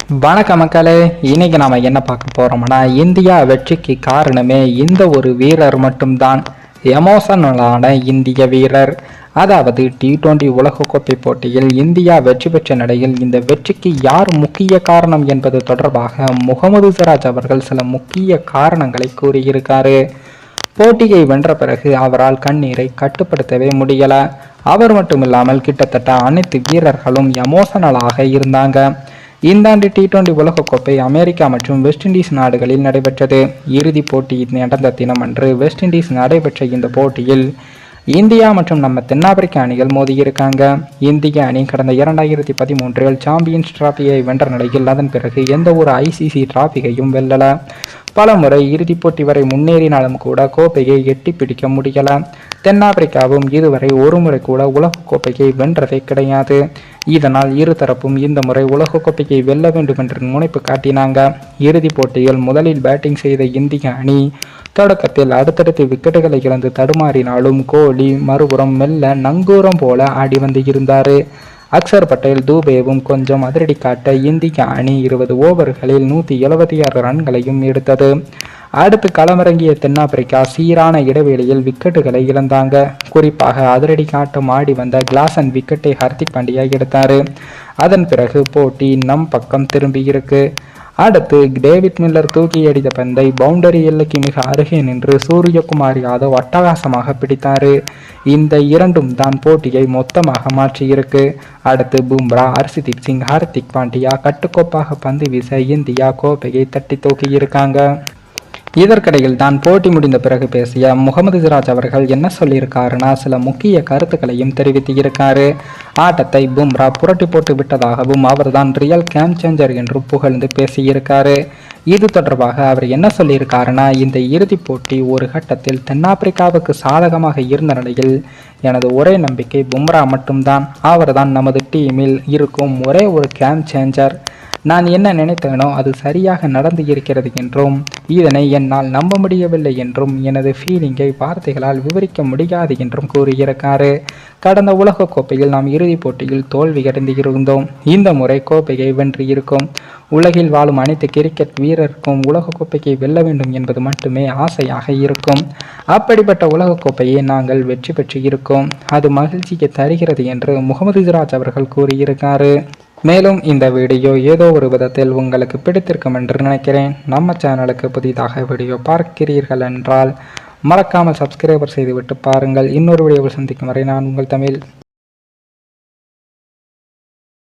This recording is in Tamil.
வணக்கம் மக்களே. இன்னைக்கு நாம என்ன பார்க்க போறோம்னா, இந்தியா வெற்றிக்கு காரணமே இந்த ஒரு வீரர் மட்டும்தான். எமோஷனலான இந்திய வீரர். அதாவது T20 உலகக்கோப்பை போட்டியில் இந்தியா வெற்றி பெற்ற நிலையில் இந்த வெற்றிக்கு யார் முக்கிய காரணம் என்பது தொடர்பாக முகமது சிராஜ் அவர்கள் சில முக்கிய காரணங்களை கூறியிருக்காரு. போட்டியை வென்ற பிறகு அவரால் கண்ணீரை கட்டுப்படுத்தவே முடியல. அவர் மட்டுமில்லாமல் கிட்டத்தட்ட அனைத்து வீரர்களும் எமோஷனலாக இருந்தாங்க. இந்த ஆண்டு T20 உலகக்கோப்பை அமெரிக்கா மற்றும் வெஸ்ட் இண்டீஸ் நாடுகளில் நடைபெற்றது. இறுதிப் போட்டி நடந்த தினமன்று வெஸ்ட் இண்டீஸ் நடைபெற்ற இந்த போட்டியில் இந்தியா மற்றும் நம்ம தென்னாப்பிரிக்க அணிகள் மோதியிருக்காங்க. இந்திய அணி கடந்த 2013 சாம்பியன்ஸ் டிராபியை வென்ற நிலையில் அதன் பிறகு எந்த ஒரு ICC டிராபிகையும் வெல்லல. பல முறை இறுதிப் போட்டி வரை முன்னேறினாலும் கூட கோப்பையை எட்டி பிடிக்க முடியல. தென்னாப்பிரிக்காவும் இதுவரை ஒரு முறை கூட உலகக்கோப்பையை வென்றதே கிடையாது. இதனால் இருதரப்பும் இந்த முறை உலகக்கோப்பையை வெல்ல வேண்டும் என்று முனைப்பு காட்டினாங்க. இறுதிப் போட்டியில் முதலில் பேட்டிங் செய்த இந்திய அணி தொடக்கத்தில் அடுத்தடுத்து விக்கெட்டுகளை இழந்து தடுமாறினாலும் கோலி மறுபுறம் மெல்ல நங்கூரம் போல ஆடி வந்து இருந்தார். அக்சர் பட்டேல் தூபேவும் கொஞ்சம் அதிரடி காட்ட இந்திய அணி 20 ஓவர்களில் 176 ரன்களையும் எடுத்தது. அடுத்து களமிறங்கிய தென்னாப்பிரிக்கா சீரான இடைவெளியில் விக்கெட்டுகளை இழந்தாங்க. குறிப்பாக அதிரடி காட்டம் ஆடி வந்த கிளாசன் விக்கெட்டை ஹர்திக் பாண்டியா எடுத்தார். அதன் பிறகு போட்டி நம் பக்கம் திரும்பி இருக்கு. அடுத்து டேவிட் மில்லர் தூக்கி அடித்த பந்தை பவுண்டரி எல்லைக்கு மிக அருகே நின்று சூரியகுமார் யாதவ் அட்டகாசமாக பிடித்தார். இந்த இரண்டும் தான் போட்டியை மொத்தமாக மாற்றியிருக்கு. அடுத்து பும்ரா, ஹர்ஷ்தீப் சிங், ஹர்திக் பாண்டியா கட்டுக்கோப்பாக பந்து வீச இந்தியா கோப்பையை தட்டி தூக்கியிருக்காங்க. இதற்கிடையில் தான் போட்டி முடிந்த பிறகு பேசிய முகமது சிராஜ் அவர்கள் என்ன சொல்லியிருக்காருன்னா, சில முக்கிய கருத்துக்களையும் தெரிவித்து இருக்காரு. ஆட்டத்தை பும்ரா புரட்டி போட்டு விட்டதாகவும் அவர்தான் ரியல் கேம் சேஞ்சர் என்றும் புகழ்ந்து பேசியிருக்காரு. இது தொடர்பாக அவர் என்ன சொல்லியிருக்காருன்னா, இந்த இறுதிப் போட்டி ஒரு கட்டத்தில் தென்னாப்பிரிக்காவுக்கு சாதகமாக இருந்த நிலையில் எனது ஒரே நம்பிக்கை பும்ரா மட்டும்தான். அவர்தான் நமது டீமில் இருக்கும் ஒரே ஒரு கேம் சேஞ்சர். நான் என்ன நினைத்தேனோ அது சரியாக நடந்து இருக்கிறது என்றும் இதனை என்னால் நம்ப முடியவில்லை என்றும் எனது ஃபீலிங்கை வார்த்தைகளால் விவரிக்க முடியாது என்றும் கூறியிருக்காரு. கடந்த உலகக்கோப்பையில் நாம் இறுதிப் போட்டியில் தோல்வியடைந்து இருந்தோம். இந்த முறை கோப்பையை வென்று இருக்கும். உலகில் வாழும் அனைத்து கிரிக்கெட் வீரருக்கும் உலகக்கோப்பையை வெல்ல வேண்டும் என்பது மட்டுமே ஆசையாக இருக்கும். அப்படிப்பட்ட உலகக்கோப்பையை நாங்கள் வெற்றி பெற்று இருக்கோம். அது மகிழ்ச்சியை தருகிறது என்று முகமது சிராஜ் அவர்கள் கூறியிருக்காரு. மேலும் இந்த வீடியோ ஏதோ ஒரு விதத்தில் உங்களுக்கு பிடித்திருக்கும் என்று நினைக்கிறேன். நம்ம சேனலுக்கு புதிதாக வீடியோ பார்க்கிறீர்கள் என்றால் மறக்காமல் சப்ஸ்கிரைபர் செய்துவிட்டு பாருங்கள். இன்னொரு வீடியோவில் சந்திக்கும் வரை நான் உங்கள் தமிழ்.